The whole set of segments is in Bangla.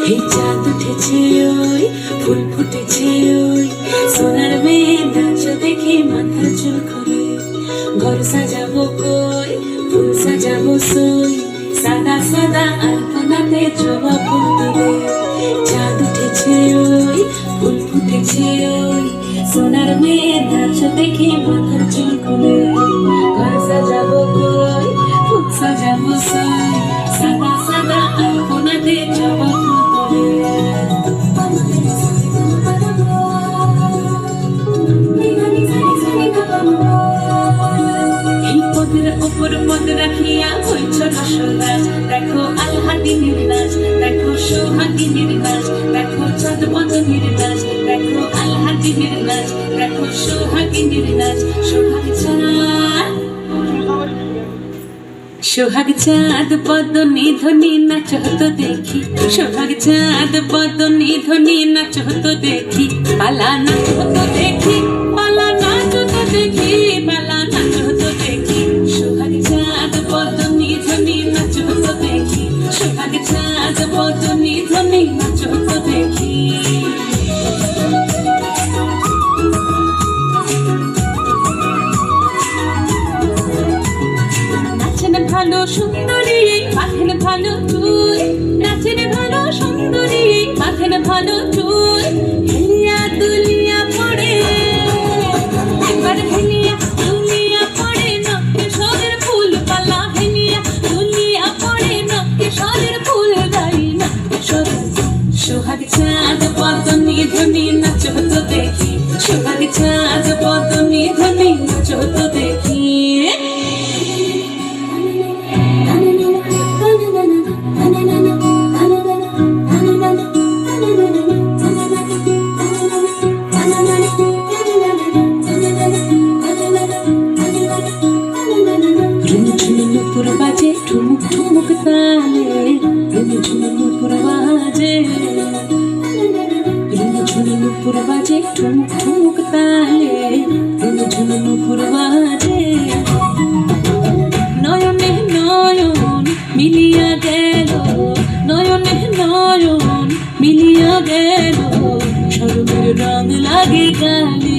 এই চাঁদ উঠেছে ওই ফুল ফুটেছে ওই সোনার মেয়ে নাচ দেখে মাথা চুল করে ঘর সাজাবো কই ফুল সাজাবো সই সাদা সাদা আলপনাতে জবা ফুল তুলে চাঁদ উঠেছে ওই ফুল ফুটেছে ওই সোনার মেয়ে নাচ দেখে মাথা চুল করে ঘর সাজাবো কই ফুল সাজাবো সই সাদা সাদা আলপনাতে জবা ফুল উপর পদ রাখিয়া হইছ রসরাজ দেখো আলহাদিনীর নাচ দেখো সোহাগিনীর নাচ দেখো চাঁদ বদনীর নাচ দেখো আলহাদিনীর নাচ দেখো সোহাগিনীর নাচ সোহাগ চাঁদ বদনী ধ্বনি নাচ হতো দেখি সোহাগ চাঁদ বদনী ধ্বনি নাচ হতো দেখি পালা নাচ হতো দেখি পালা নাচ হতো দেখি পালা নাচ হতো দেখি সোহাগ চাঁদ বদনী ধ্বনি নাচ হতো দেখি সোহাগ চাঁদ বদনী ধ্বনি নাচ হতো দেখি ভালো সুন্দরী মাথেন ভালো চুল নাচেন ভালো সুন্দরী মাথেন ভালো চুল হেলিয়া দুলিয়া পড়ে একবার হেলিয়া দুলিয়া পড়ে নকে সরের ফুল পালা হেলিয়া দুলিয়া পড়ে নকে সরের ফুল গাই নকে সরের সোহাগ চাঁদ বদনী ধ্বনি নাচ হতো দেখি সোহাগ চাঁদ বদনী ধ্বনি নাচ হতো দেখি নুপুর বাজে ঠুমুক ঠুমুক তালে নুপুর বাজে নুপুর বাজে ঠুমুক ঠুমুক তালে নুপুর বাজে নয়নে নয়ন মিলিয়া গেল নয়নে নয়ন মিলিয়া গেল শরমের রং লাগে গালে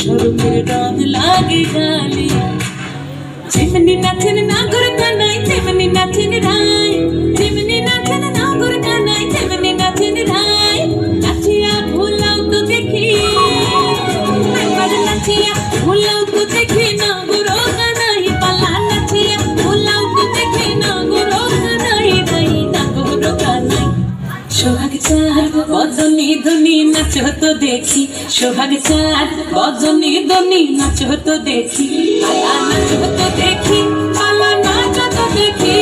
শরমের রং লাগে গালে যেমনি নাচেন নাগর কানাই তেমনি নাচেন রায় যেমনি নাচেন নাগর কানাই তেমনি নাচেন রায় নাচিয়া ভুলাও তো দেখি একবার নাচিয়া ভুলাও তো দেখি নাগর কানাই পালা নাচিয়া ভুলাও তো দেখি নাগর কানাই গাই নাগর কানাই সোহাগ চাঁদ বদনী ধ্বনি নাচ হতো দেখি সোহাগ চাঁদ বদনী ধ্বনি নাচ হতো দেখি পালা নাচ হতো দেখি পালা নাচ হতো দেখি